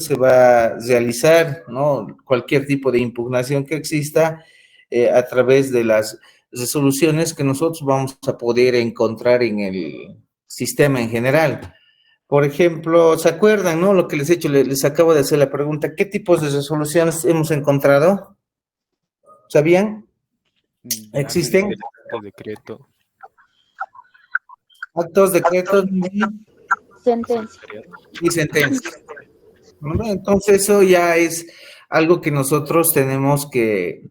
se va a realizar, ¿no? Cualquier tipo de impugnación que exista a través de las resoluciones que nosotros vamos a poder encontrar en el sistema en general. Por ejemplo, ¿se acuerdan, no? Lo que les he hecho, les acabo de hacer la pregunta, ¿qué tipos de resoluciones hemos encontrado? ¿Sabían? ¿Existen? De decreto. Actos, decretos Sentencia. y sentencias. ¿No? Entonces eso ya es algo que nosotros tenemos que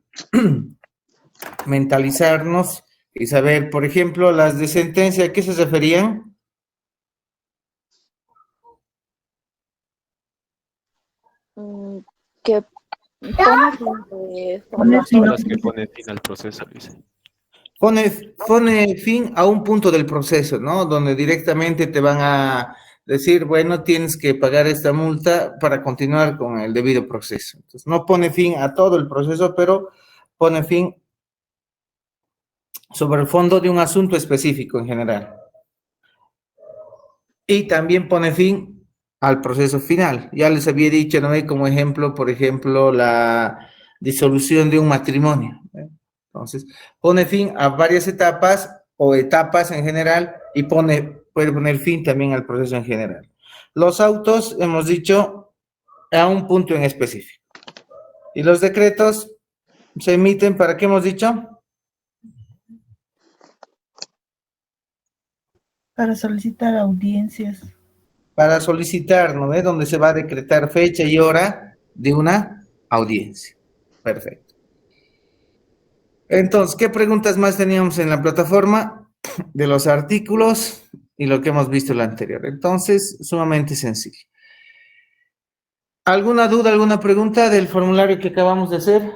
mentalizarnos y saber, por ejemplo, las de sentencia, ¿a qué se referían? Que Son las que ponen fin al proceso, dice. Pone fin a un punto del proceso, ¿no? Donde directamente te van a decir, bueno, tienes que pagar esta multa para continuar con el debido proceso. Entonces, no pone fin a todo el proceso, pero pone fin sobre el fondo de un asunto específico en general. Y también pone fin al proceso final. Ya les había dicho, ¿no? Como ejemplo, por ejemplo, la disolución de un matrimonio. Entonces, pone fin a varias etapas o etapas en general y puede poner fin también al proceso en general. Los autos, hemos dicho, a un punto en específico. Y los decretos se emiten, ¿para qué hemos dicho? Para solicitar audiencias. Para solicitar, ¿no? Donde se va a decretar fecha y hora de una audiencia. Perfecto. Entonces, ¿qué preguntas más teníamos en la plataforma? De los artículos y lo que hemos visto en la anterior. Entonces, sumamente sencillo. ¿Alguna duda, alguna pregunta del formulario que acabamos de hacer?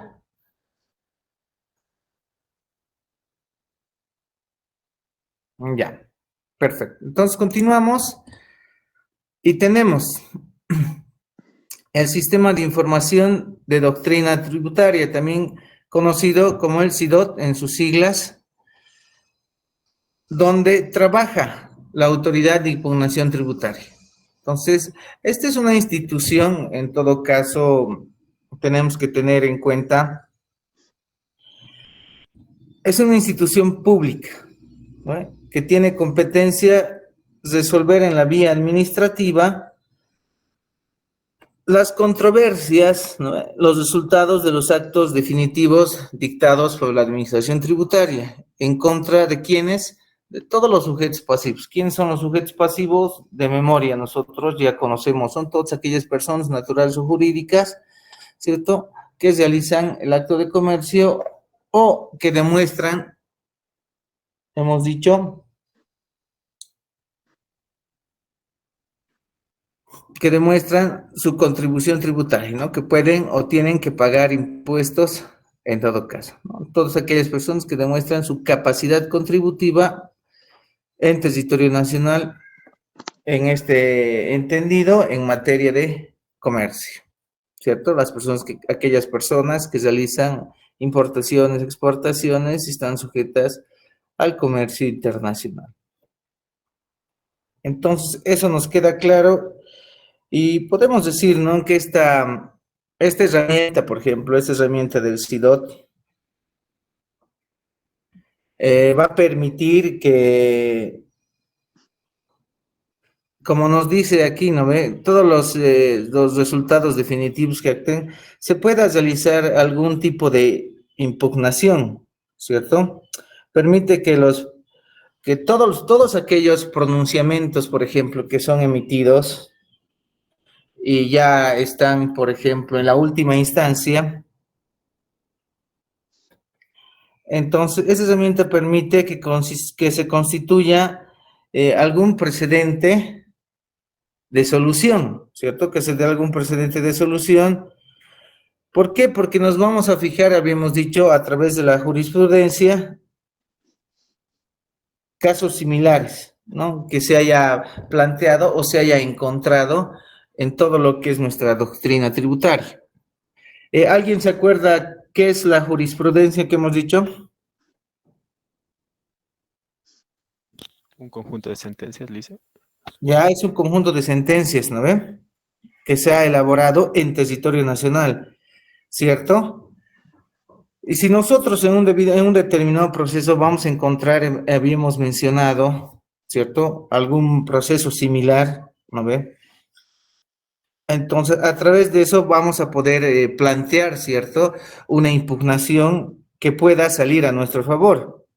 Ya, perfecto. Entonces, continuamos y tenemos el Sistema de Información de Doctrina Tributaria, también conocido como el SIDOT en sus siglas, donde trabaja la Autoridad de Impugnación Tributaria. Entonces, esta es una institución, en todo caso, tenemos que tener en cuenta, es una institución pública, ¿no? Que tiene competencia resolver en la vía administrativa las controversias, ¿no? Los resultados de los actos definitivos dictados por la Administración Tributaria, en contra de quienes, de todos los sujetos pasivos. ¿Quiénes son los sujetos pasivos? De memoria, nosotros ya conocemos, son todas aquellas personas naturales o jurídicas, ¿cierto?, que realizan el acto de comercio o que demuestran, hemos dicho, que demuestran su contribución tributaria, ¿no? Que pueden o tienen que pagar impuestos en todo caso, ¿no? Todas aquellas personas que demuestran su capacidad contributiva en territorio nacional, en este entendido, en materia de comercio, ¿cierto? Aquellas personas que realizan importaciones, exportaciones y están sujetas al comercio internacional. Entonces, eso nos queda claro. Y podemos decir, ¿no?, que esta herramienta, por ejemplo, esta herramienta del SIDOT, va a permitir que, como nos dice aquí, ¿no ve?, todos los resultados definitivos que acten, se pueda realizar algún tipo de impugnación, ¿cierto? Permite que todos aquellos pronunciamientos, por ejemplo, que son emitidos y ya están, por ejemplo, en la última instancia. Entonces, esa herramienta permite que se constituya algún precedente de solución, ¿cierto? Que se dé algún precedente de solución. ¿Por qué? Porque nos vamos a fijar, habíamos dicho, a través de la jurisprudencia, casos similares, ¿no?, que se haya planteado o se haya encontrado en todo lo que es nuestra doctrina tributaria. ¿Alguien se acuerda qué es la jurisprudencia que hemos dicho? Un conjunto de sentencias, Lisa. Ya es un conjunto de sentencias, ¿no ve?, que se ha elaborado en territorio nacional, ¿cierto? Y si nosotros en un determinado proceso vamos a encontrar, habíamos mencionado, ¿cierto? Algún proceso similar, ¿no ve? Entonces, a través de eso vamos a poder plantear, ¿cierto? Una impugnación que pueda salir a nuestro favor.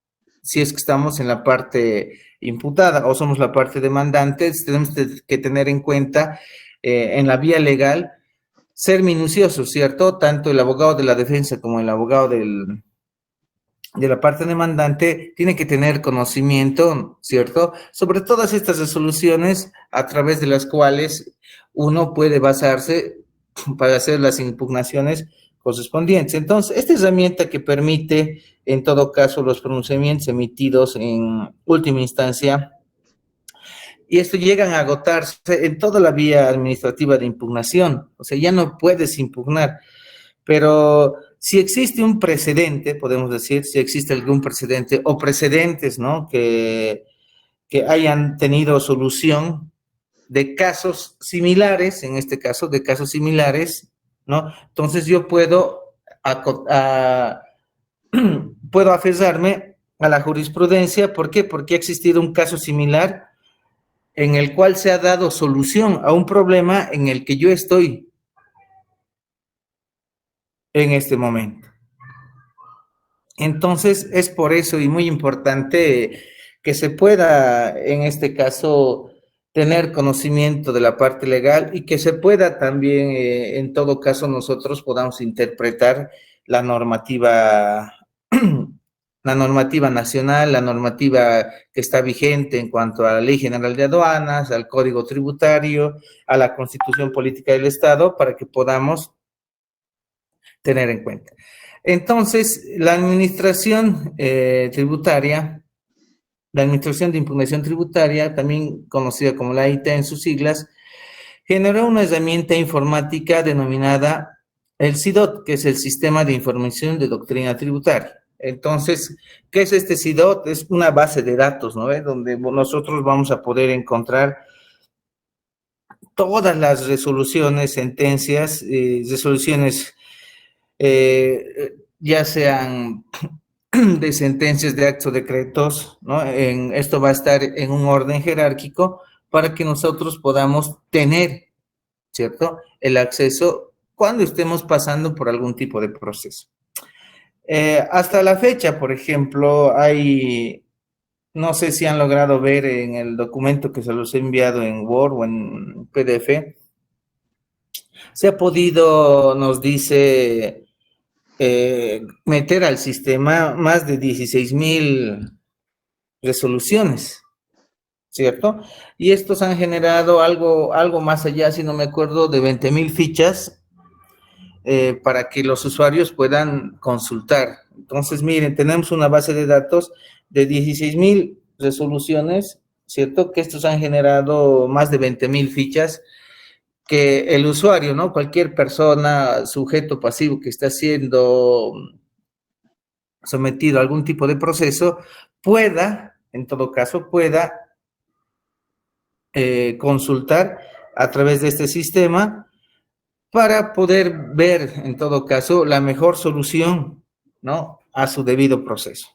Si es que estamos en la parte imputada o somos la parte demandante, tenemos que tener en cuenta en la vía legal ser minuciosos, ¿cierto? Tanto el abogado de la defensa como el abogado de la parte demandante tiene que tener conocimiento, ¿cierto? Sobre todas estas resoluciones a través de las cuales uno puede basarse para hacer las impugnaciones correspondientes. Entonces, esta herramienta que permite, en todo caso, los pronunciamientos emitidos en última instancia, y esto llegan a agotarse en toda la vía administrativa de impugnación, o sea, ya no puedes impugnar, pero si existe un precedente, podemos decir, si existe algún precedente o precedentes, ¿no? Que hayan tenido solución de casos similares, en este caso, de casos similares, ¿no? Entonces yo puedo aferrarme a la jurisprudencia. ¿Por qué? Porque ha existido un caso similar en el cual se ha dado solución a un problema en el que yo estoy en este momento. Entonces, es por eso y muy importante que se pueda, en este caso, tener conocimiento de la parte legal y que se pueda también, en todo caso, nosotros podamos interpretar la normativa, la normativa nacional, la normativa que está vigente en cuanto a la Ley General de Aduanas, al Código Tributario, a la Constitución Política del Estado, para que podamos tener en cuenta. Entonces, la administración tributaria, la Administración de Impugnación Tributaria, también conocida como la AIT en sus siglas, generó una herramienta informática denominada el SIDOT, que es el Sistema de Información de Doctrina Tributaria. Entonces, ¿qué es este SIDOT? Es una base de datos, ¿no? Donde nosotros vamos a poder encontrar todas las resoluciones, sentencias, resoluciones ya sean de sentencias, de actos o decretos, ¿no? Esto va a estar en un orden jerárquico para que nosotros podamos tener, ¿cierto?, el acceso cuando estemos pasando por algún tipo de proceso. Hasta la fecha, por ejemplo, no sé si han logrado ver en el documento que se los he enviado en Word o en PDF, se ha podido, nos dice, meter al sistema más de 16,000 resoluciones, ¿cierto? Y estos han generado algo más allá, si no me acuerdo, de 20,000 fichas para que los usuarios puedan consultar. Entonces, miren, tenemos una base de datos de 16,000 resoluciones, ¿cierto? Que estos han generado más de 20,000 fichas que el usuario, ¿no? Cualquier persona, sujeto pasivo que está siendo sometido a algún tipo de proceso, pueda, en todo caso, consultar a través de este sistema para poder ver, en todo caso, la mejor solución, ¿no?, a su debido proceso.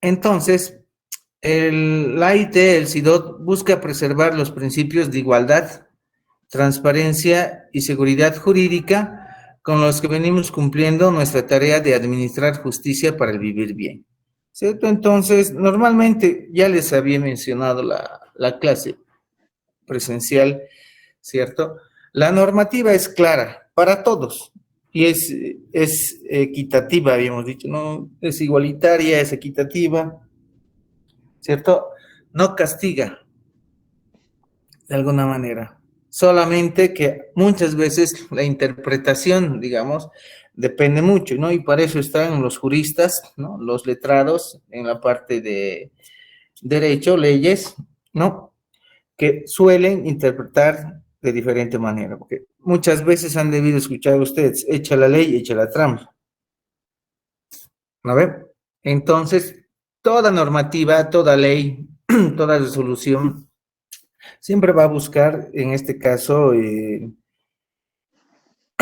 Entonces, la AIT, el SIDOT, busca preservar los principios de igualdad, transparencia y seguridad jurídica con los que venimos cumpliendo nuestra tarea de administrar justicia para el vivir bien, ¿cierto? Entonces, normalmente, ya les había mencionado la clase presencial, ¿cierto? La normativa es clara para todos y es equitativa, habíamos dicho, ¿no? Es igualitaria, es equitativa, ¿cierto? No castiga de alguna manera. Solamente que muchas veces la interpretación, digamos, depende mucho, ¿no? Y para eso están los juristas, ¿no? Los letrados en la parte de derecho, leyes, ¿no?, que suelen interpretar de diferente manera, porque muchas veces han debido escuchar ustedes, echa la ley, echa la trampa. ¿No ven? Entonces, toda normativa, toda ley, toda resolución siempre va a buscar, en este caso,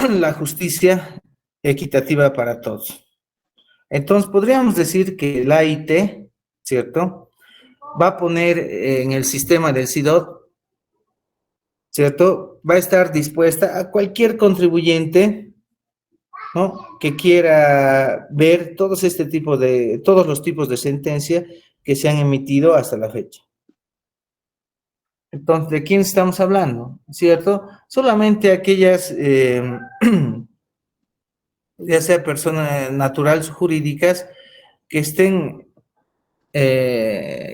la justicia equitativa para todos. Entonces, podríamos decir que la AIT, ¿cierto?, va a poner en el sistema del SIDOT, ¿cierto?, va a estar dispuesta a cualquier contribuyente, ¿no?, que quiera ver todos los tipos de sentencia que se han emitido hasta la fecha. Entonces, ¿de quién estamos hablando? ¿Cierto? Solamente aquellas, ya sea personas naturales o jurídicas, que estén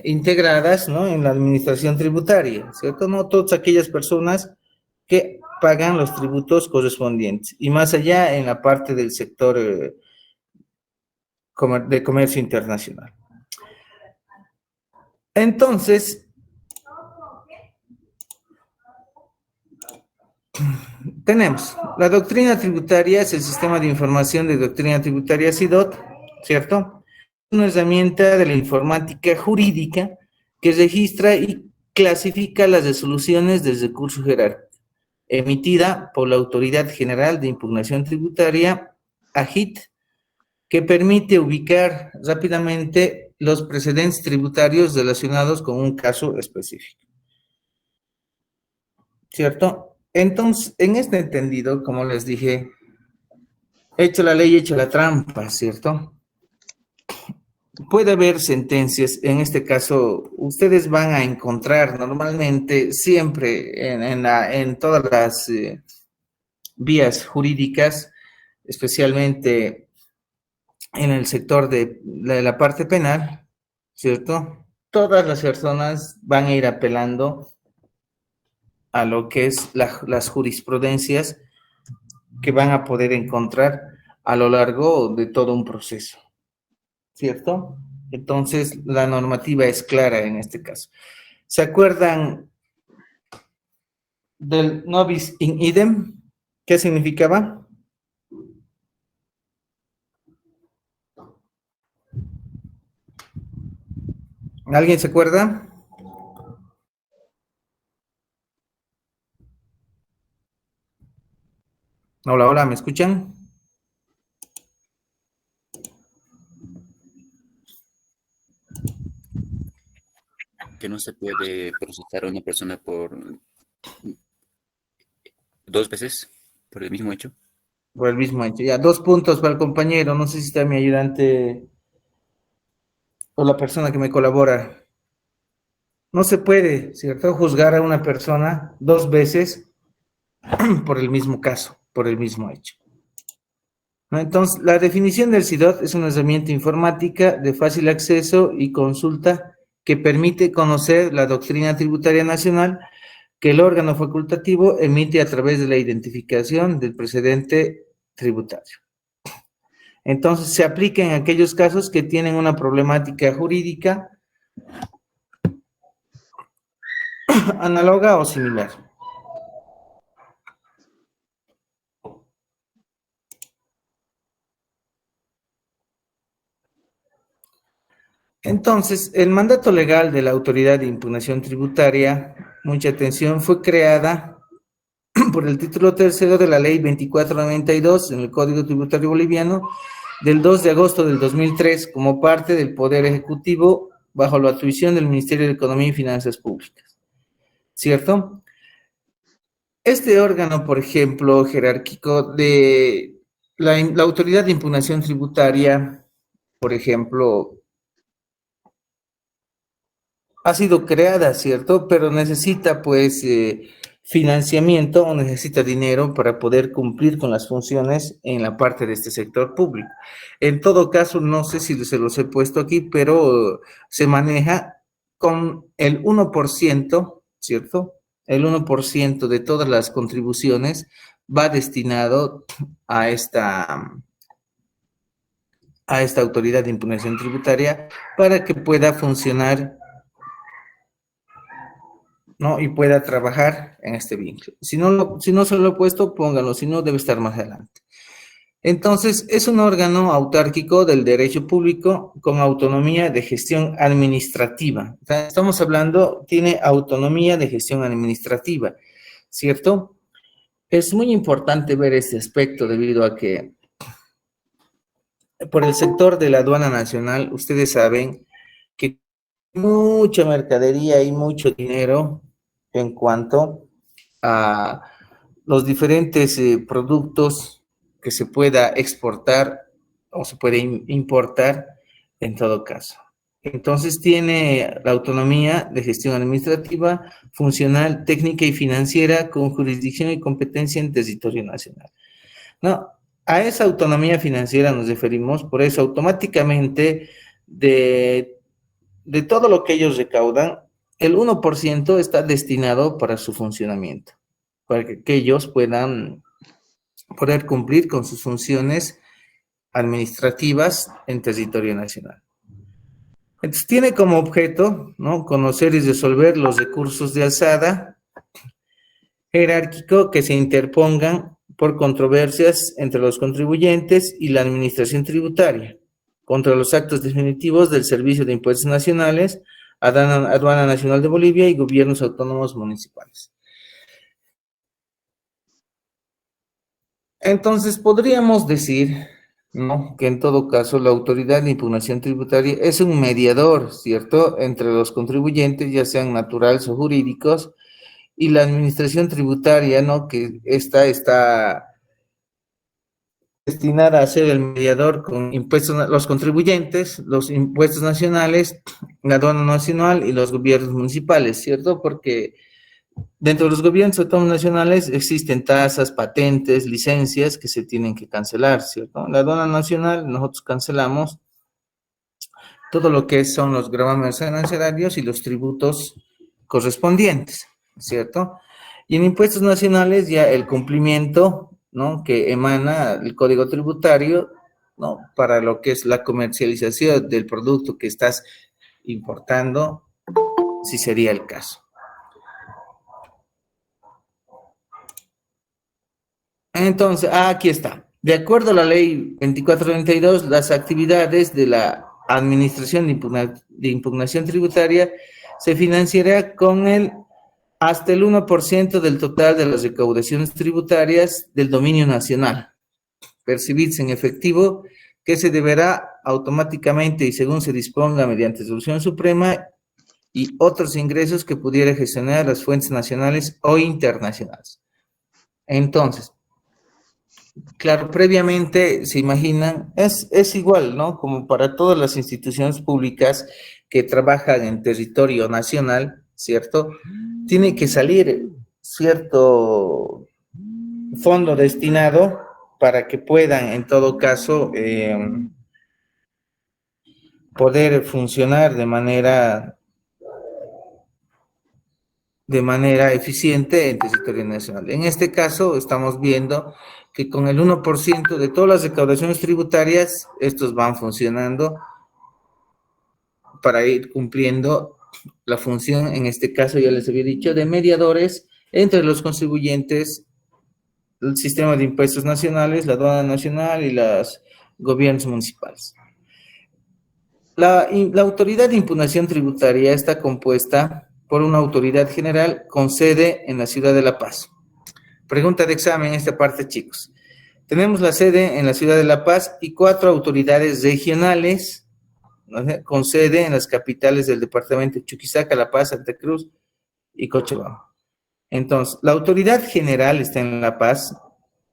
integradas, ¿no?, en la administración tributaria, ¿cierto? No todas aquellas personas que pagan los tributos correspondientes, y más allá en la parte del sector de comercio internacional. Entonces, tenemos la doctrina tributaria, es el sistema de información de doctrina tributaria SIDOT, ¿cierto? Una herramienta de la informática jurídica que registra y clasifica las resoluciones del recurso jerárquico, emitida por la Autoridad General de Impugnación Tributaria, AGIT, que permite ubicar rápidamente los precedentes tributarios relacionados con un caso específico, ¿cierto? Entonces, en este entendido, como les dije, hecho la ley, hecho la trampa, ¿cierto? Puede haber sentencias, en este caso, ustedes van a encontrar normalmente siempre en todas las vías jurídicas, especialmente en el sector de la parte penal, ¿cierto? Todas las personas van a ir apelando a lo que es las jurisprudencias que van a poder encontrar a lo largo de todo un proceso, ¿cierto? Entonces, la normativa es clara en este caso. ¿Se acuerdan del nobis in idem? ¿Qué significaba? ¿Alguien se acuerda? Hola, hola, ¿me escuchan? Que no se puede procesar a una persona por 2 veces por el mismo hecho. Por el mismo hecho. Ya, 2 puntos para el compañero. No sé si está mi ayudante o la persona que me colabora. No se puede, ¿cierto?, juzgar a una persona 2 veces por el mismo caso, por el mismo hecho, ¿no? Entonces, la definición del SIDOT es una herramienta informática de fácil acceso y consulta que permite conocer la doctrina tributaria nacional que el órgano facultativo emite a través de la identificación del precedente tributario. Entonces, se aplica en aquellos casos que tienen una problemática jurídica análoga o similar. Entonces, el mandato legal de la Autoridad de Impugnación Tributaria, mucha atención, fue creada por el título tercero de la Ley 2492 en el Código Tributario Boliviano del 2 de agosto del 2003 como parte del Poder Ejecutivo bajo la atribución del Ministerio de Economía y Finanzas Públicas, ¿cierto? Este órgano, por ejemplo, jerárquico de la Autoridad de Impugnación Tributaria, por ejemplo, ha sido creada, ¿cierto? Pero necesita, pues, financiamiento o necesita dinero para poder cumplir con las funciones en la parte de este sector público. En todo caso, no sé si se los he puesto aquí, pero se maneja con el 1%, ¿cierto? El 1% de todas las contribuciones va destinado a esta autoridad de impugnación tributaria para que pueda funcionar, ¿no?, y pueda trabajar en este vínculo. Si no se lo he puesto, pónganlo, si no, debe estar más adelante. Entonces, es un órgano autárquico del derecho público con autonomía de gestión administrativa. O sea, estamos hablando, tiene autonomía de gestión administrativa, ¿cierto? Es muy importante ver este aspecto debido a que por el sector de la aduana nacional, ustedes saben que mucha mercadería y mucho dinero en cuanto a los diferentes productos que se pueda exportar o se puede importar en todo caso. Entonces tiene la autonomía de gestión administrativa, funcional, técnica y financiera con jurisdicción y competencia en territorio nacional. No, a esa autonomía financiera nos referimos, por eso automáticamente de todo lo que ellos recaudan, el 1% está destinado para su funcionamiento, para que ellos puedan poder cumplir con sus funciones administrativas en territorio nacional. Entonces tiene como objeto, ¿no?, conocer y resolver los recursos de alzada jerárquico que se interpongan por controversias entre los contribuyentes y la administración tributaria, contra los actos definitivos del Servicio de Impuestos Nacionales, Aduana Nacional de Bolivia y gobiernos autónomos municipales. Entonces, podríamos decir, ¿no?, que en todo caso la autoridad de impugnación tributaria es un mediador, ¿cierto?, entre los contribuyentes, ya sean naturales o jurídicos, y la administración tributaria, ¿no?, que está destinada a ser el mediador con impuestos, los contribuyentes, los impuestos nacionales, la aduana nacional y los gobiernos municipales, ¿cierto? Porque dentro de los gobiernos autónomos nacionales existen tasas, patentes, licencias que se tienen que cancelar, ¿cierto? La aduana nacional nosotros cancelamos todo lo que son los gravámenes arancelarios y los tributos correspondientes, ¿cierto? Y en impuestos nacionales ya el cumplimiento, ¿no?, que emana el Código Tributario, ¿no?, para lo que es la comercialización del producto que estás importando, si sería el caso. Entonces, aquí está. De acuerdo a la ley 2432, las actividades de la Administración de Impugnación Tributaria se financiará con hasta el 1% del total de las recaudaciones tributarias del dominio nacional, percibirse en efectivo, que se deberá automáticamente y según se disponga mediante resolución suprema, y otros ingresos que pudiera gestionar las fuentes nacionales o internacionales. Entonces, claro, previamente, se imaginan, es igual, ¿no?, como para todas las instituciones públicas que trabajan en territorio nacional, ¿cierto? Tiene que salir cierto fondo destinado para que puedan, en todo caso, poder funcionar de manera eficiente en territorio nacional. En este caso, estamos viendo que con el 1% de todas las recaudaciones tributarias, estos van funcionando para ir cumpliendo la función, en este caso ya les había dicho, de mediadores entre los contribuyentes, el sistema de impuestos nacionales, la aduana nacional y los gobiernos municipales. La autoridad de impugnación tributaria está compuesta por una autoridad general con sede en la ciudad de La Paz. Pregunta de examen en esta parte, chicos. Tenemos la sede en la ciudad de La Paz y 4 autoridades regionales, ¿no?, con sede en las capitales del departamento de Chuquisaca, La Paz, Santa Cruz y Cochabamba. Entonces, la autoridad general está en La Paz,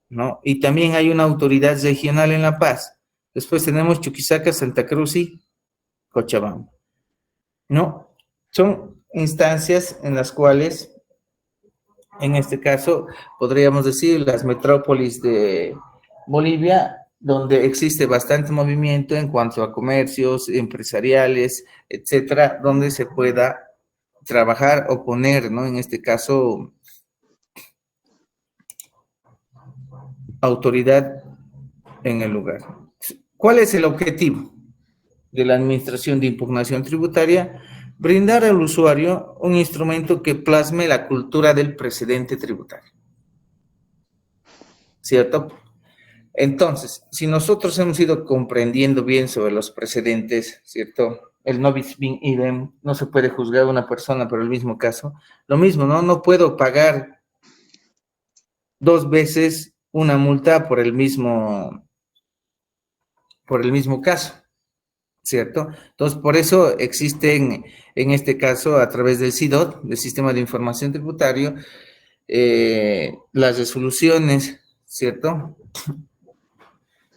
¿no? Y también hay una autoridad regional en La Paz. Después tenemos Chuquisaca, Santa Cruz y Cochabamba, ¿no? Son instancias en las cuales, en este caso, podríamos decir las metrópolis de Bolivia, donde existe bastante movimiento en cuanto a comercios empresariales, etcétera, donde se pueda trabajar o poner, ¿no?, en este caso, autoridad en el lugar. ¿Cuál es el objetivo de la Administración de Impugnación Tributaria? Brindar al usuario un instrumento que plasme la cultura del precedente tributario, ¿cierto? Entonces, si nosotros hemos ido comprendiendo bien sobre los precedentes, ¿cierto? El nobis bin idem, no se puede juzgar a una persona por el mismo caso. Lo mismo, ¿no? No puedo pagar 2 veces una multa por el mismo caso, ¿cierto? Entonces, por eso existen, en este caso, a través del SIDOT, del Sistema de Información Tributario, las resoluciones, ¿cierto?,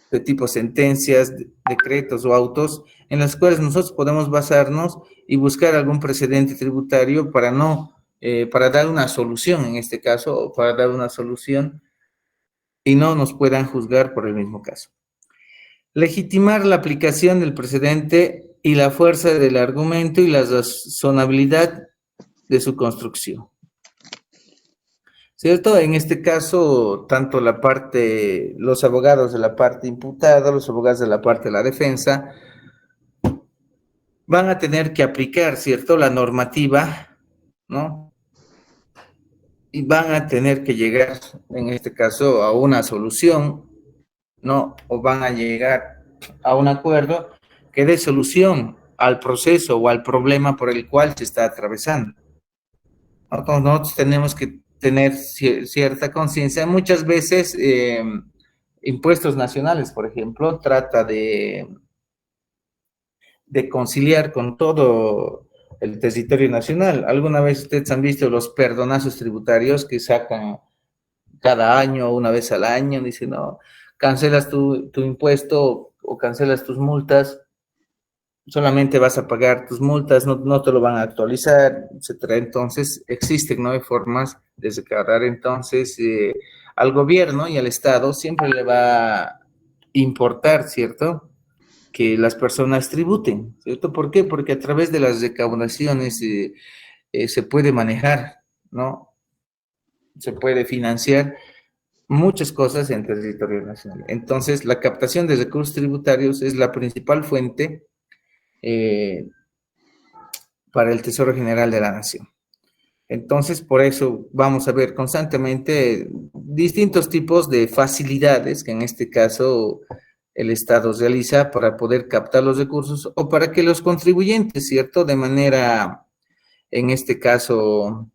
de tipo sentencias, decretos o autos, en las cuales nosotros podemos basarnos y buscar algún precedente tributario para para dar una solución, en este caso, o para dar una solución y no nos puedan juzgar por el mismo caso. Legitimar la aplicación del precedente y la fuerza del argumento y la razonabilidad de su construcción. ¿Cierto? En este caso, tanto los abogados de la parte imputada, los abogados de la parte de la defensa, van a tener que aplicar, ¿cierto?, la normativa, ¿no? Y van a tener que llegar, en este caso, a una solución, ¿no? O van a llegar a un acuerdo que dé solución al proceso o al problema por el cual se está atravesando. Entonces, nosotros tenemos que tener cierta conciencia. Muchas veces, impuestos nacionales, por ejemplo, trata de conciliar con todo el territorio nacional. ¿Alguna vez ustedes han visto los perdonazos tributarios que sacan cada año, una vez al año? Dicen, no, cancelas tu impuesto o cancelas tus multas, solamente vas a pagar tus multas, no te lo van a actualizar, etcétera. Entonces, existen, ¿no?, formas de recaudar. Entonces, al gobierno y al Estado siempre le va a importar, ¿cierto?, que las personas tributen, ¿cierto? ¿Por qué? Porque a través de las recaudaciones se puede manejar, ¿no? Se puede financiar muchas cosas en territorio nacional. Entonces, la captación de recursos tributarios es la principal fuente para el Tesoro General de la Nación. Entonces, por eso vamos a ver constantemente distintos tipos de facilidades que en este caso el Estado realiza para poder captar los recursos o para que los contribuyentes, ¿cierto?, de manera, en este caso,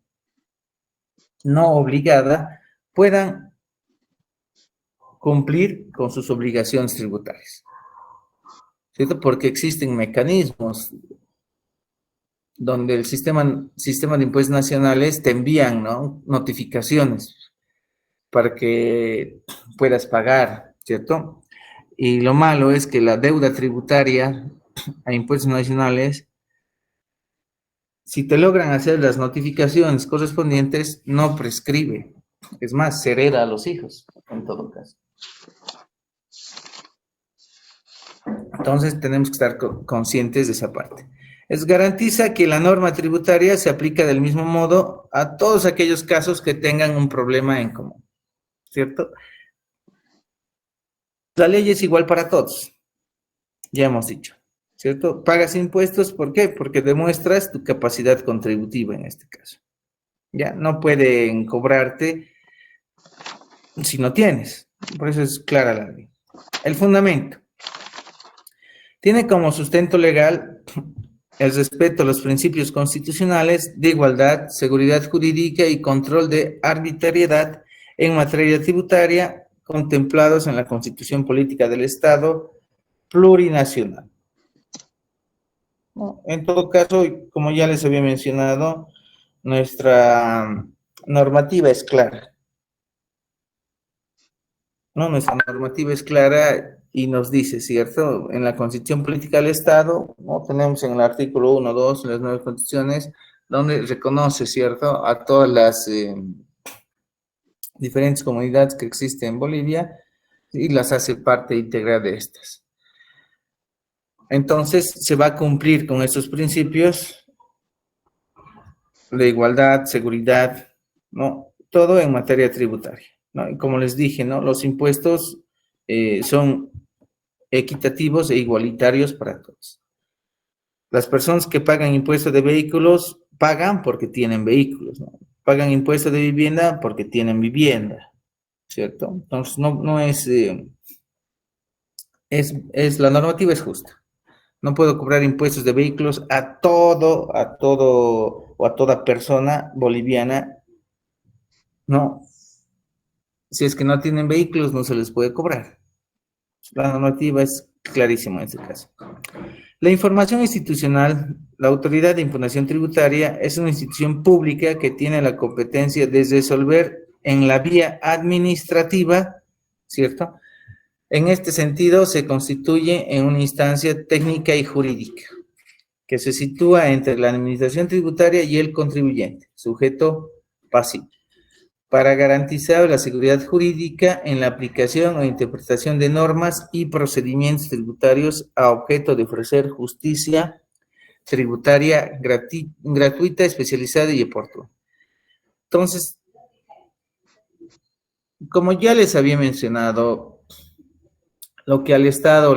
no obligada, puedan cumplir con sus obligaciones tributarias, ¿cierto? Porque existen mecanismos donde el sistema de impuestos nacionales te envían, ¿no?, notificaciones para que puedas pagar, ¿cierto? Y lo malo es que la deuda tributaria a impuestos nacionales, si te logran hacer las notificaciones correspondientes, no prescribe. Es más, se hereda a los hijos, en todo caso. Entonces, tenemos que estar conscientes de esa parte. Garantiza que la norma tributaria se aplica del mismo modo a todos aquellos casos que tengan un problema en común, ¿cierto? La ley es igual para todos, ya hemos dicho, ¿cierto? Pagas impuestos, ¿por qué? Porque demuestras tu capacidad contributiva en este caso. Ya no pueden cobrarte si no tienes, por eso es clara la ley. El fundamento. Tiene como sustento legal el respeto a los principios constitucionales de igualdad, seguridad jurídica y control de arbitrariedad en materia tributaria contemplados en la Constitución Política del Estado plurinacional. En todo caso, como ya les había mencionado, nuestra normativa es clara. Nuestra normativa es clara y nos dice, ¿cierto? En la Constitución Política del Estado, ¿no?, tenemos en el artículo 1, 2, en las nuevas constituciones, donde reconoce, ¿cierto?, a todas las diferentes comunidades que existen en Bolivia y las hace parte integral de estas. Entonces, se va a cumplir con estos principios de igualdad, seguridad, ¿no?, todo en materia tributaria, ¿no? Y como les dije, ¿no?, los impuestos son equitativos e igualitarios para todos. Las personas que pagan impuestos de vehículos pagan porque tienen vehículos, ¿no? Pagan impuestos de vivienda porque tienen vivienda, ¿cierto? Entonces, no es la normativa es justa. No puedo cobrar impuestos de vehículos a todo o a toda persona boliviana. No. Si es que no tienen vehículos, no se les puede cobrar. La normativa es clarísima en este caso. La información institucional, la Autoridad de Impugnación Tributaria es una institución pública que tiene la competencia de resolver en la vía administrativa, ¿cierto? En este sentido, se constituye en una instancia técnica y jurídica que se sitúa entre la administración tributaria y el contribuyente, sujeto pasivo, para garantizar la seguridad jurídica en la aplicación o interpretación de normas y procedimientos tributarios a objeto de ofrecer justicia tributaria gratuita, especializada y oportuna. Entonces, como ya les había mencionado, lo que al Estado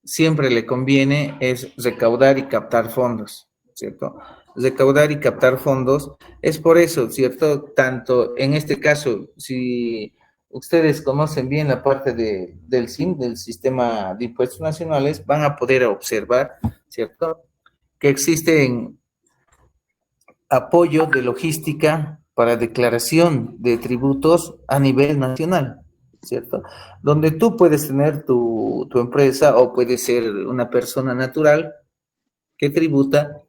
siempre le conviene es recaudar y captar fondos, ¿cierto? Recaudar y captar fondos, es por eso, ¿cierto? Tanto en este caso, si ustedes conocen bien la parte del SIM, del Sistema de Impuestos Nacionales, van a poder observar, ¿cierto?, que existen apoyo de logística para declaración de tributos a nivel nacional, ¿cierto? Donde tú puedes tener tu empresa o puedes ser una persona natural que tributa,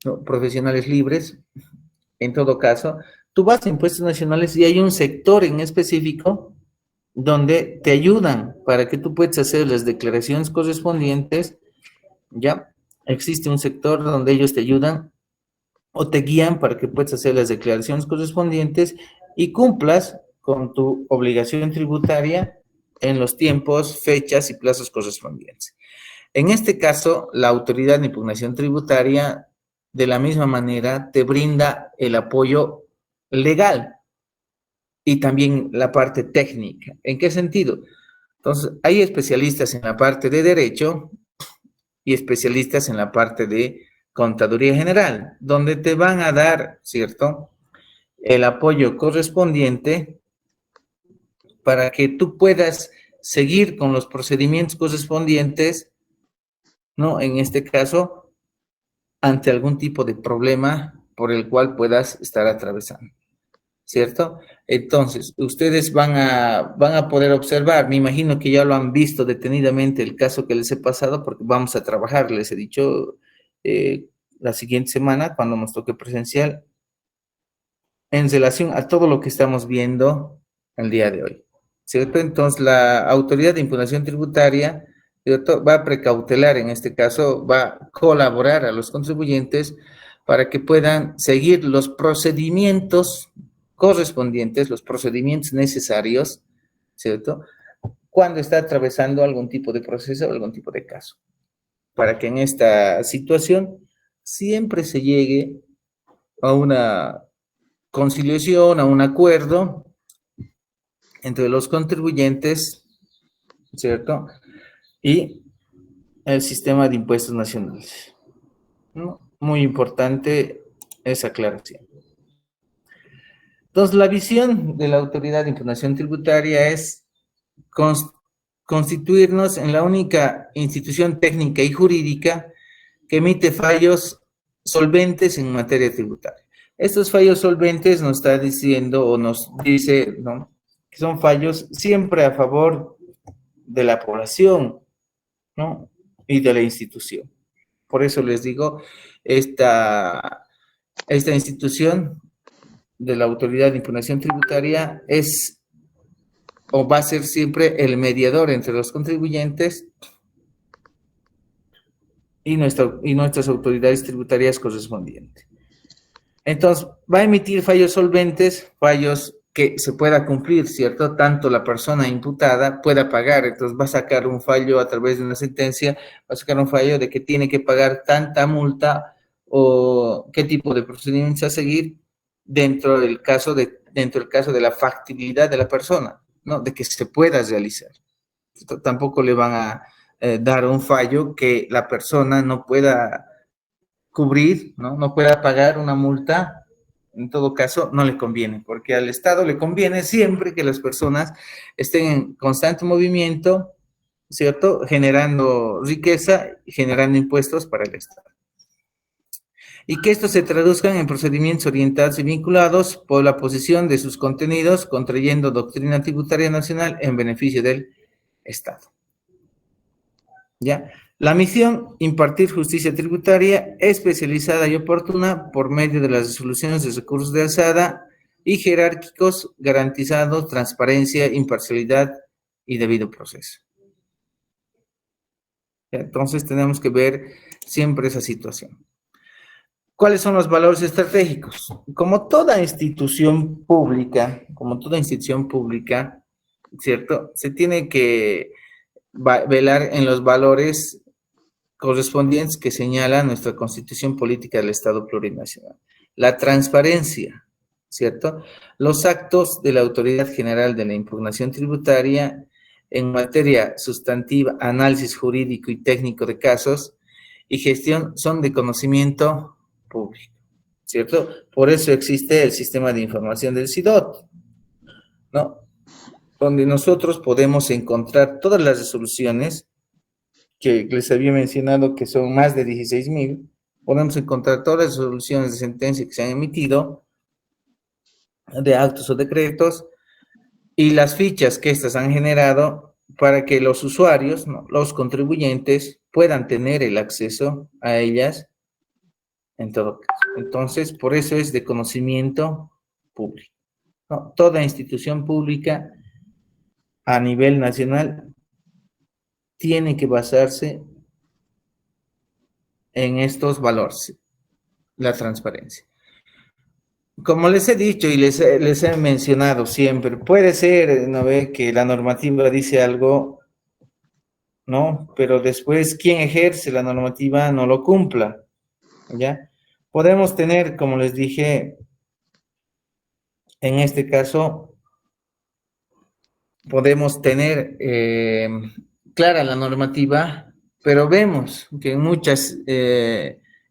¿no?, profesionales libres. En todo caso, tú vas a impuestos nacionales y hay un sector en específico donde te ayudan para que tú puedas hacer las declaraciones correspondientes, ¿ya? Existe un sector donde ellos te ayudan o te guían para que puedas hacer las declaraciones correspondientes y cumplas con tu obligación tributaria en los tiempos, fechas y plazos correspondientes. En este caso, la Autoridad de Impugnación Tributaria, de la misma manera, te brinda el apoyo legal y también la parte técnica. ¿En qué sentido? Entonces, hay especialistas en la parte de derecho y especialistas en la parte de Contaduría General, donde te van a dar, ¿cierto?, el apoyo correspondiente para que tú puedas seguir con los procedimientos correspondientes, ¿no? En este caso, ante algún tipo de problema por el cual puedas estar atravesando, ¿cierto? Entonces, ustedes van a poder observar, me imagino que ya lo han visto detenidamente el caso que les he pasado, porque vamos a trabajar, les he dicho, la siguiente semana, cuando nos toque presencial, en relación a todo lo que estamos viendo el día de hoy, ¿cierto? Entonces, la Autoridad de Impugnación Tributaria, ¿cierto?, va a precautelar, en este caso, va a colaborar a los contribuyentes para que puedan seguir los procedimientos correspondientes, los procedimientos necesarios, ¿cierto?, cuando está atravesando algún tipo de proceso o algún tipo de caso, para que en esta situación siempre se llegue a una conciliación, a un acuerdo entre los contribuyentes, ¿cierto?, y el sistema de impuestos nacionales, ¿no? Muy importante esa aclaración. Entonces, la visión de la Autoridad de Impugnación Tributaria es constituirnos en la única institución técnica y jurídica que emite fallos solventes en materia tributaria. Estos fallos solventes nos está diciendo o nos dice, ¿no?, que son fallos siempre a favor de la población, ¿no?, y de la institución. Por eso les digo, esta institución de la Autoridad de Impugnación Tributaria es o va a ser siempre el mediador entre los contribuyentes y nuestras autoridades tributarias correspondientes. Entonces, va a emitir fallos solventes, fallos que se pueda cumplir, ¿cierto? Tanto la persona imputada pueda pagar. Entonces, va a sacar un fallo a través de una sentencia, va a sacar un fallo de que tiene que pagar tanta multa o qué tipo de procedimientos a seguir dentro del caso de la factibilidad de la persona, ¿no?, de que se pueda realizar. Tampoco le van a dar un fallo que la persona no pueda cubrir, ¿no?, no pueda pagar una multa. En todo caso, no le conviene, porque al Estado le conviene siempre que las personas estén en constante movimiento, ¿cierto? Generando riqueza, generando impuestos para el Estado. Y que estos se traduzcan en procedimientos orientados y vinculados por la posición de sus contenidos, contrayendo doctrina tributaria nacional en beneficio del Estado. ¿Ya? La misión, impartir justicia tributaria especializada y oportuna por medio de las resoluciones de recursos de alzada y jerárquicos, garantizando transparencia, imparcialidad y debido proceso. ¿Ya? Entonces tenemos que ver siempre esa situación. ¿Cuáles son los valores estratégicos? Como toda institución pública, ¿cierto? Se tiene que velar en los valores correspondientes que señala nuestra Constitución Política del Estado Plurinacional. La transparencia, ¿cierto? Los actos de la Autoridad General de la Impugnación Tributaria en materia sustantiva, análisis jurídico y técnico de casos y gestión son de conocimiento público, ¿cierto? Por eso existe el sistema de información del SIDOT, ¿no? Donde nosotros podemos encontrar todas las resoluciones que les había mencionado, que son más de 16,000, podemos encontrar todas las resoluciones de sentencia que se han emitido, de actos o decretos, y las fichas que éstas han generado para que los usuarios, ¿no?, los contribuyentes, puedan tener el acceso a ellas en todo caso. Entonces, por eso es de conocimiento público, ¿no? Toda institución pública a nivel nacional tiene que basarse en estos valores, la transparencia. Como les he dicho y les he mencionado siempre, puede ser, ¿no ve?, que la normativa dice algo, ¿no? Pero después quien ejerce la normativa no lo cumpla, ¿ya? Podemos tener, como les dije, en este caso, podemos tener clara la normativa, pero vemos que en muchas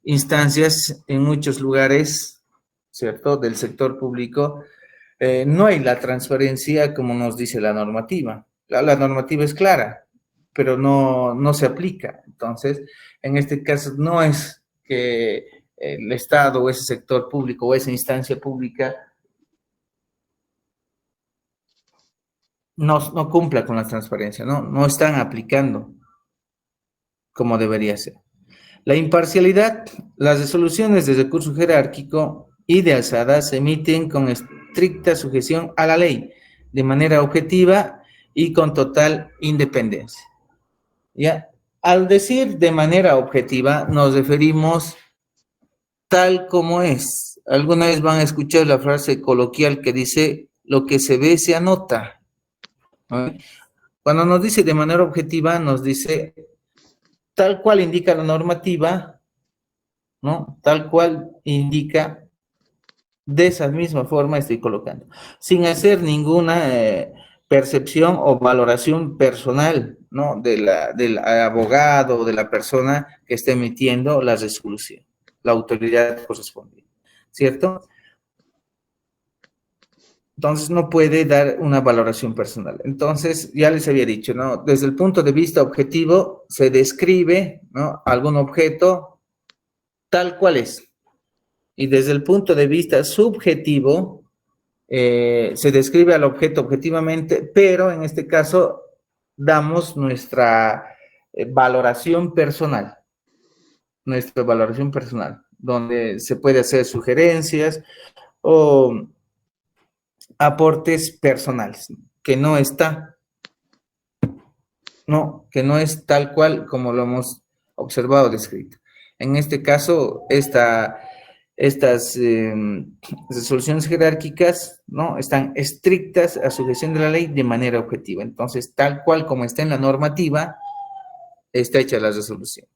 instancias, en muchos lugares, ¿cierto?, del sector público, no hay la transparencia como nos dice la normativa. La normativa es clara, pero no se aplica. Entonces, en este caso, no es que el Estado o ese sector público o esa instancia pública no cumpla con la transparencia, no están aplicando como debería ser. La imparcialidad, las resoluciones de recurso jerárquico y de alzada se emiten con estricta sujeción a la ley, de manera objetiva y con total independencia. ¿Ya? Al decir de manera objetiva, nos referimos tal como es. Alguna vez van a escuchar la frase coloquial que dice, lo que se ve se anota, ¿no? Cuando nos dice de manera objetiva, nos dice tal cual indica la normativa, ¿no? Tal cual indica, de esa misma forma estoy colocando, sin hacer ninguna percepción o valoración personal, ¿no?, del abogado o de la persona que está emitiendo la resolución, la autoridad correspondiente, ¿cierto? Entonces no puede dar una valoración personal. Entonces, ya les había dicho, ¿no?, desde el punto de vista objetivo se describe, ¿no?, algún objeto tal cual es. Y desde el punto de vista subjetivo, se describe al objeto objetivamente, pero en este caso damos nuestra valoración personal, donde se puede hacer sugerencias o aportes personales, que no es tal cual como lo hemos observado, descrito. En este caso, estas resoluciones jerárquicas, ¿no?, están estrictas a sujeción de la ley de manera objetiva. Entonces, tal cual como está en la normativa, está hecha la resolución.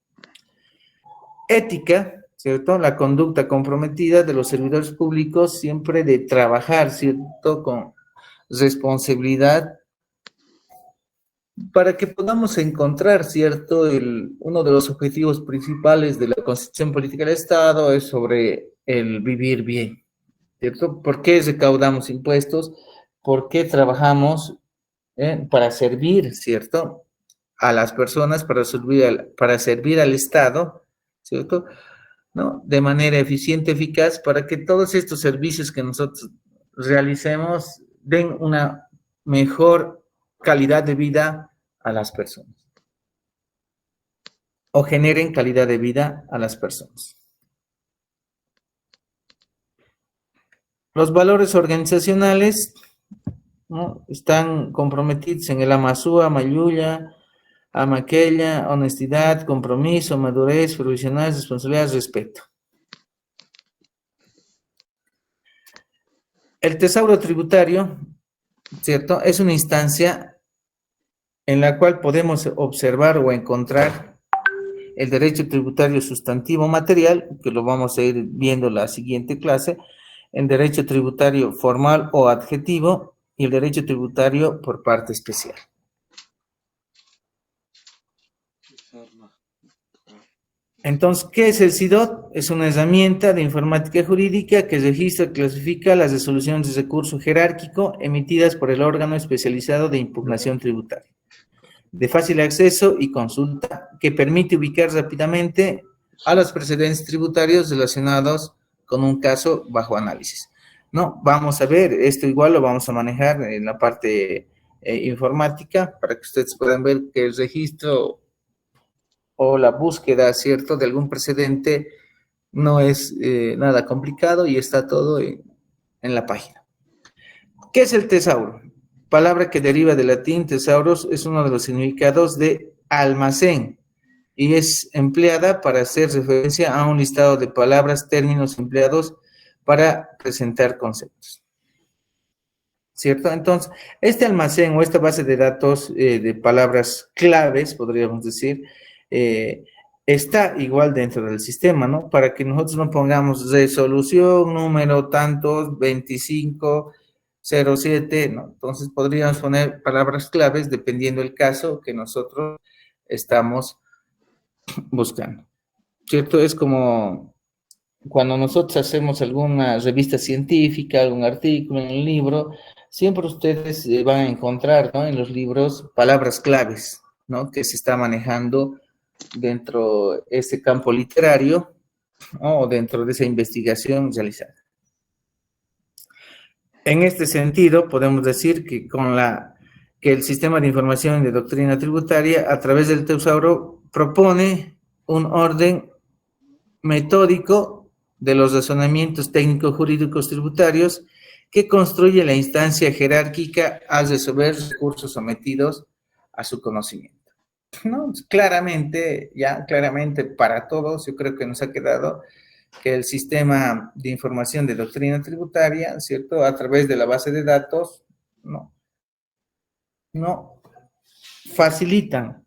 Ética, ¿cierto? La conducta comprometida de los servidores públicos siempre de trabajar, ¿cierto?, con responsabilidad para que podamos encontrar, ¿cierto?, uno de los objetivos principales de la Constitución Política del Estado es sobre el vivir bien, ¿cierto? ¿Por qué recaudamos impuestos? ¿Por qué trabajamos para servir, ¿cierto?, a las personas para servir al Estado, ¿cierto? ¿No? De manera eficiente, eficaz, para que todos estos servicios que nosotros realicemos den una mejor calidad de vida a las personas o generen calidad de vida a las personas. Los valores organizacionales, ¿no?, están comprometidos en el Amasúa, Mayuya, Amaquella, honestidad, compromiso, madurez, profesional, responsabilidad, respeto. El tesauro tributario, ¿cierto?, es una instancia en la cual podemos observar o encontrar el derecho tributario sustantivo material, que lo vamos a ir viendo en la siguiente clase, el derecho tributario formal o adjetivo y el derecho tributario por parte especial. Entonces, ¿qué es el SIDOT? Es una herramienta de informática jurídica que registra y clasifica las resoluciones de recurso jerárquico emitidas por el órgano especializado de impugnación tributaria, de fácil acceso y consulta, que permite ubicar rápidamente a los precedentes tributarios relacionados con un caso bajo análisis. No, vamos a ver, esto igual lo vamos a manejar en la parte informática para que ustedes puedan ver que el registro o la búsqueda, ¿cierto?, de algún precedente no es nada complicado y está todo en la página. ¿Qué es el tesauro? Palabra que deriva del latín tesauros, es uno de los significados de almacén y es empleada para hacer referencia a un listado de palabras, términos empleados para presentar conceptos, ¿cierto? Entonces, este almacén o esta base de datos de palabras claves, podríamos decir, está igual dentro del sistema, ¿no? Para que nosotros no pongamos resolución, número tantos, 2507, ¿no? Entonces podríamos poner palabras claves dependiendo del caso que nosotros estamos buscando, ¿cierto? Es como cuando nosotros hacemos alguna revista científica, algún artículo en un libro, siempre ustedes van a encontrar, ¿no?, en los libros palabras claves, ¿no?, que se está manejando dentro de ese campo literario, ¿no?, o dentro de esa investigación realizada. En este sentido, podemos decir que que el sistema de información y de doctrina tributaria, a través del tesauro, propone un orden metódico de los razonamientos técnico-jurídicos tributarios que construye la instancia jerárquica al resolver recursos sometidos a su conocimiento. ¿No? Claramente para todos, yo creo que nos ha quedado que el sistema de información de doctrina tributaria, ¿cierto?, a través de la base de datos, no facilitan,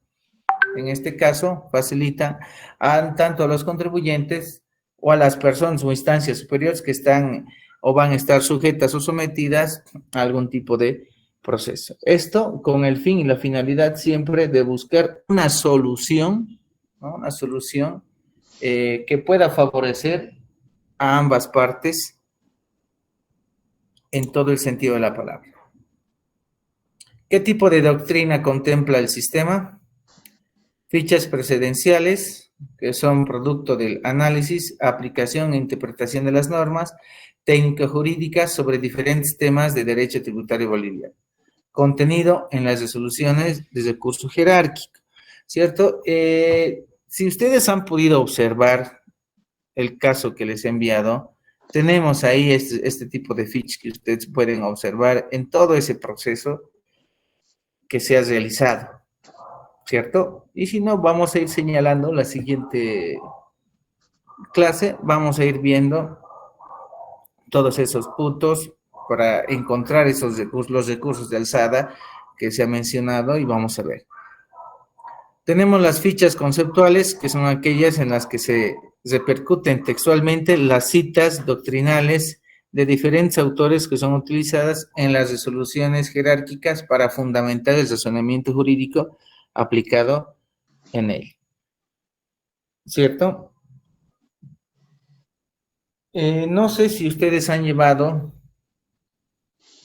en este caso, facilitan tanto a los contribuyentes o a las personas o instancias superiores que están o van a estar sujetas o sometidas a algún tipo de proceso. Esto con el fin y la finalidad siempre de buscar una solución, ¿no?, una solución que pueda favorecer a ambas partes en todo el sentido de la palabra. ¿Qué tipo de doctrina contempla el sistema? Fichas precedenciales, que son producto del análisis, aplicación e interpretación de las normas técnico-jurídicas sobre diferentes temas de derecho tributario boliviano. Contenido en las resoluciones de recurso jerárquico, ¿cierto? Si ustedes han podido observar el caso que les he enviado, tenemos ahí este tipo de fichas que ustedes pueden observar en todo ese proceso que se ha realizado, ¿cierto? Y si no, vamos a ir señalando la siguiente clase, vamos a ir viendo todos esos puntos para encontrar esos recursos, los recursos de alzada que se ha mencionado y vamos a ver. Tenemos las fichas conceptuales, que son aquellas en las que se repercuten textualmente las citas doctrinales de diferentes autores que son utilizadas en las resoluciones jerárquicas para fundamentar el razonamiento jurídico aplicado en él. ¿Cierto? No sé si ustedes han llevado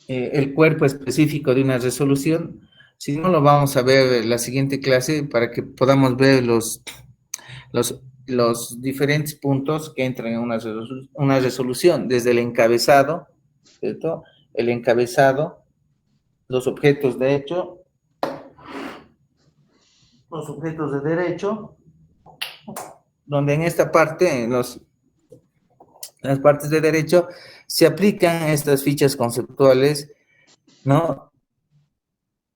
el cuerpo específico de una resolución. Si no, lo vamos a ver en la siguiente clase para que podamos ver los diferentes puntos que entran en una resolución, desde el encabezado, ¿cierto? El encabezado, los objetos de hecho, los objetos de derecho, donde en esta parte, en las partes de derecho, se aplican estas fichas conceptuales, ¿no?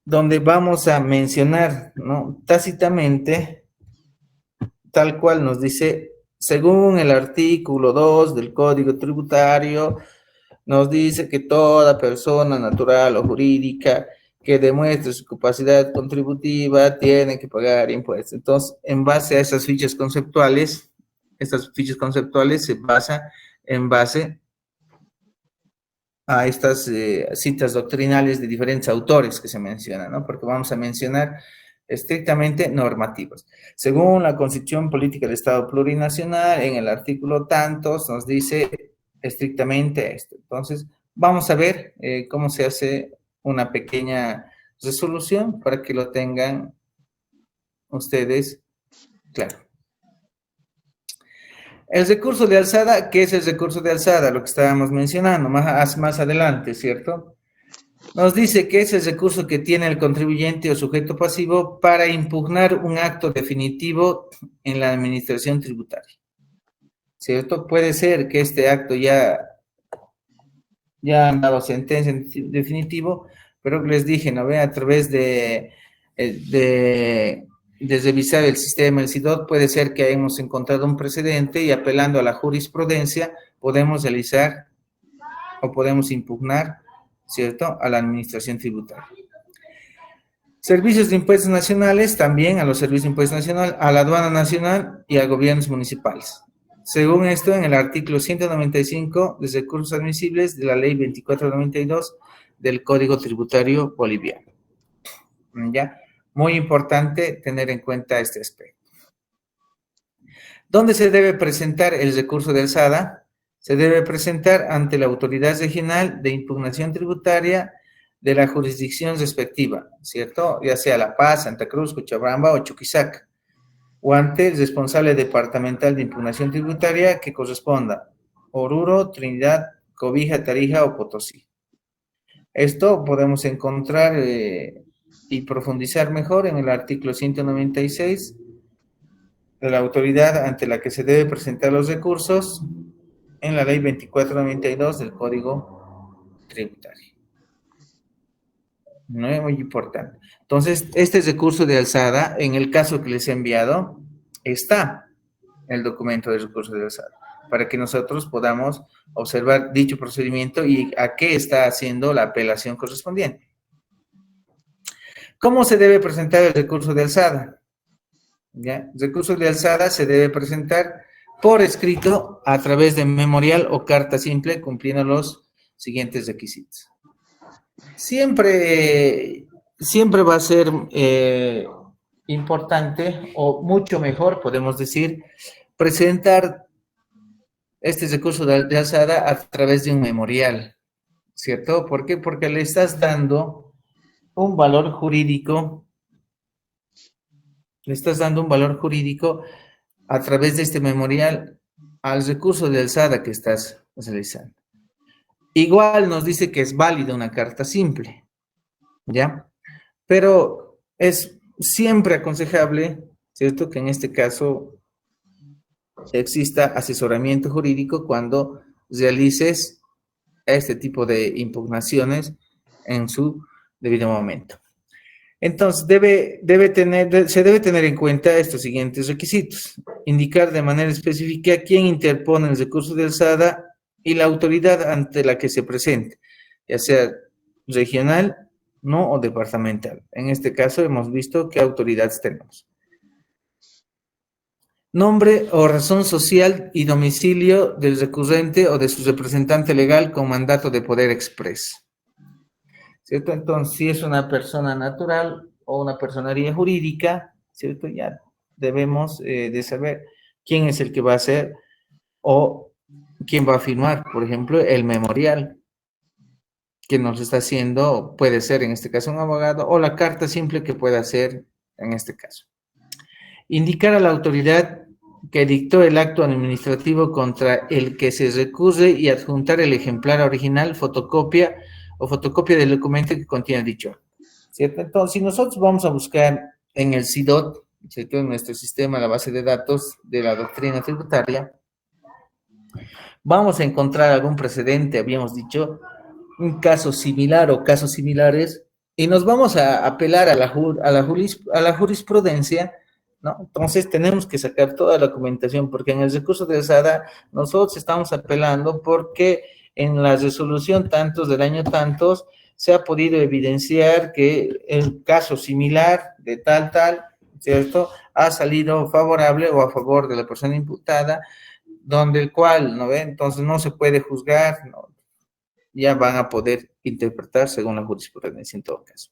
Donde vamos a mencionar, ¿no? Tácitamente, tal cual nos dice, según el artículo 2 del Código Tributario, nos dice que toda persona natural o jurídica que demuestre su capacidad contributiva tiene que pagar impuestos. Entonces, en base a esas fichas conceptuales, estas fichas conceptuales se basan en base a estas citas doctrinales de diferentes autores que se mencionan, ¿no? Porque vamos a mencionar estrictamente normativas. Según la Constitución Política del Estado Plurinacional, en el artículo tantos nos dice estrictamente esto. Entonces, vamos a ver cómo se hace una pequeña resolución para que lo tengan ustedes claro. El recurso de alzada, ¿qué es el recurso de alzada? Lo que estábamos mencionando más adelante, ¿cierto? Nos dice que es el recurso que tiene el contribuyente o sujeto pasivo para impugnar un acto definitivo en la administración tributaria, ¿cierto? Puede ser que este acto ya han dado sentencia en definitivo, pero les dije, ¿no ve? A través de revisar el sistema, el SIDOT, puede ser que hayamos encontrado un precedente y apelando a la jurisprudencia podemos realizar o podemos impugnar, ¿cierto?, a la administración tributaria. Servicios de impuestos nacionales, también a los servicios de impuestos nacionales, a la aduana nacional y a gobiernos municipales. Según esto, en el artículo 195 de recursos admisibles de la ley 2492 del Código Tributario Boliviano. ¿Ya? Muy importante tener en cuenta este aspecto. ¿Dónde se debe presentar el recurso de alzada? Se debe presentar ante la autoridad regional de impugnación tributaria de la jurisdicción respectiva, ¿cierto? Ya sea La Paz, Santa Cruz, Cochabamba o Chuquisaca, o ante el responsable departamental de impugnación tributaria que corresponda, Oruro, Trinidad, Cobija, Tarija o Potosí. Esto podemos encontrar y profundizar mejor en el artículo 196 de la autoridad ante la que se debe presentar los recursos en la ley 2492 del Código Tributario. No es muy importante. Entonces, este recurso de alzada, en el caso que les he enviado, está el documento de recurso de alzada, para que nosotros podamos observar dicho procedimiento y a qué está haciendo la apelación correspondiente. ¿Cómo se debe presentar el recurso de alzada? ¿Ya? El recurso de alzada se debe presentar por escrito a través de memorial o carta simple, cumpliendo los siguientes requisitos. Siempre va a ser importante o mucho mejor, podemos decir, presentar este recurso de alzada a través de un memorial, ¿cierto? ¿Por qué? Porque le estás dando un valor jurídico, a través de este memorial al recurso de alzada que estás realizando. Igual nos dice que es válida una carta simple, ¿ya? Pero es siempre aconsejable, ¿cierto?, que en este caso exista asesoramiento jurídico cuando realices este tipo de impugnaciones en su debido momento. Entonces, se debe tener en cuenta estos siguientes requisitos. Indicar de manera específica quién interpone el recurso de alzada y la autoridad ante la que se presente, ya sea regional, no o departamental. En este caso hemos visto qué autoridades tenemos. Nombre o razón social y domicilio del recurrente o de su representante legal con mandato de poder expreso. ¿Cierto? Entonces, si es una persona natural o una personería jurídica, ¿cierto? Ya debemos de saber quién es el que va a hacer o quién va a firmar, por ejemplo, el memorial que nos está haciendo, puede ser en este caso un abogado, o la carta simple que pueda hacer en este caso. Indicar a la autoridad que dictó el acto administrativo contra el que se recurre y adjuntar el ejemplar original, fotocopia o fotocopia del documento que contiene dicho acto, ¿cierto? Entonces, si nosotros vamos a buscar en el SIDOT, ¿cierto?, en nuestro sistema, la base de datos de la doctrina tributaria, vamos a encontrar algún precedente, habíamos dicho, un caso similar o casos similares, y nos vamos a apelar a la jurisprudencia, ¿no? Entonces tenemos que sacar toda la documentación, porque en el recurso de alzada nosotros estamos apelando porque en la resolución tantos del año tantos se ha podido evidenciar que el caso similar de tal, ¿cierto?, ha salido favorable o a favor de la persona imputada, donde el cual, ¿no ve? Entonces no se puede juzgar, ¿no? Ya van a poder interpretar según la jurisprudencia en todo caso.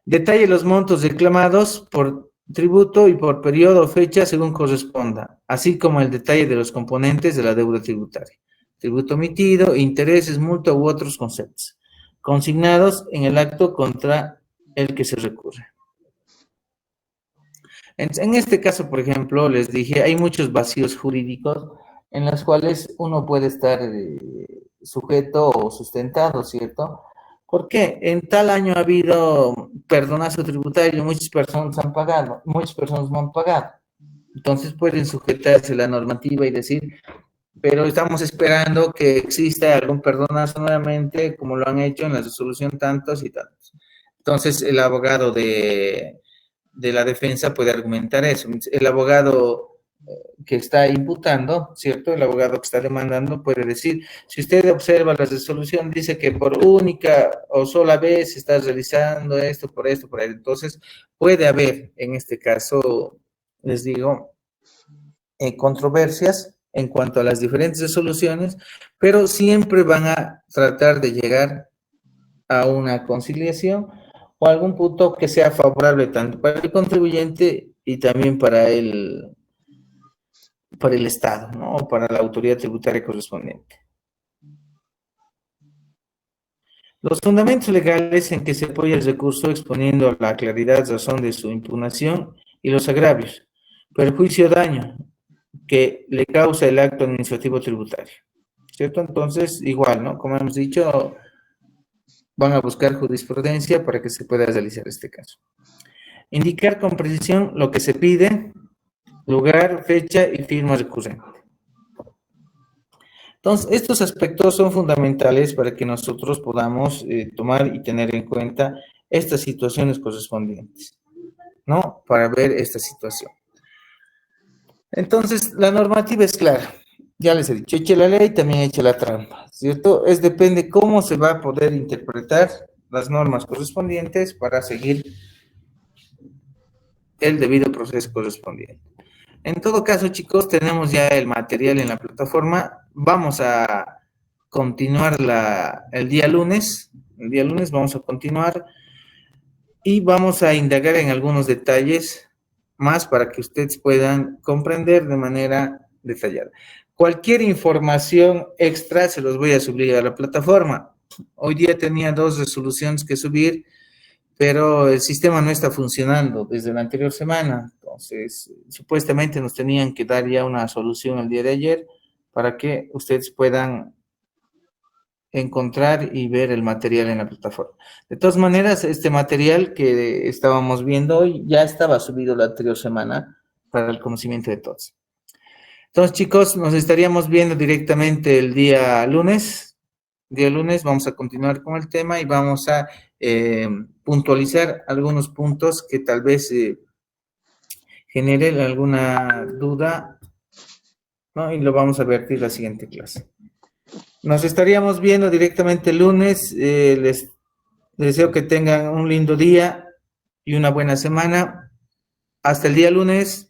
Detalle los montos reclamados por tributo y por periodo o fecha según corresponda, así como el detalle de los componentes de la deuda tributaria, tributo omitido, intereses, multa u otros conceptos, consignados en el acto contra el que se recurre. En este caso, por ejemplo, les dije, hay muchos vacíos jurídicos en los cuales uno puede estar sujeto o sustentado, ¿cierto? Porque en tal año ha habido perdonazo tributario, muchas personas han pagado, muchas personas no han pagado. Entonces pueden sujetarse a la normativa y decir, pero estamos esperando que exista algún perdonazo nuevamente, como lo han hecho en la resolución tantos y tantos. Entonces el abogado de la defensa puede argumentar eso. El abogado que está imputando, ¿cierto? El abogado que está demandando puede decir, si usted observa la resolución, dice que por única o sola vez se está realizando esto, por ahí. Entonces, puede haber, en este caso, les digo, controversias en cuanto a las diferentes resoluciones, pero siempre van a tratar de llegar a una conciliación o algún punto que sea favorable tanto para el contribuyente y también para el Estado, ¿no? O para la autoridad tributaria correspondiente. Los fundamentos legales en que se apoya el recurso exponiendo la claridad, razón de su impugnación y los agravios, perjuicio o daño que le causa el acto administrativo tributario, ¿cierto? Entonces, igual, ¿no? Como hemos dicho, van a buscar jurisprudencia para que se pueda realizar este caso. Indicar con precisión lo que se pide, lugar, fecha y firma recurrente. Entonces, estos aspectos son fundamentales para que nosotros podamos tomar y tener en cuenta estas situaciones correspondientes, ¿no? Para ver esta situación. Entonces, la normativa es clara. Ya les he dicho, eche la ley, también eche la trampa, ¿cierto? Depende cómo se va a poder interpretar las normas correspondientes para seguir el debido proceso correspondiente. En todo caso, chicos, tenemos ya el material en la plataforma. Vamos a continuar el día lunes. El día lunes vamos a continuar y vamos a indagar en algunos detalles más para que ustedes puedan comprender de manera detallada. Cualquier información extra se los voy a subir a la plataforma. Hoy día tenía 2 resoluciones que subir, pero el sistema no está funcionando desde la anterior semana. Entonces, supuestamente nos tenían que dar ya una solución el día de ayer para que ustedes puedan encontrar y ver el material en la plataforma. De todas maneras, este material que estábamos viendo hoy ya estaba subido la anterior semana para el conocimiento de todos. Entonces, chicos, nos estaríamos viendo directamente el día lunes. Día lunes vamos a continuar con el tema y vamos a puntualizar algunos puntos que tal vez generen alguna duda, ¿no? Y lo vamos a vertir la siguiente clase. Nos estaríamos viendo directamente el lunes. Les deseo que tengan un lindo día y una buena semana. Hasta el día lunes.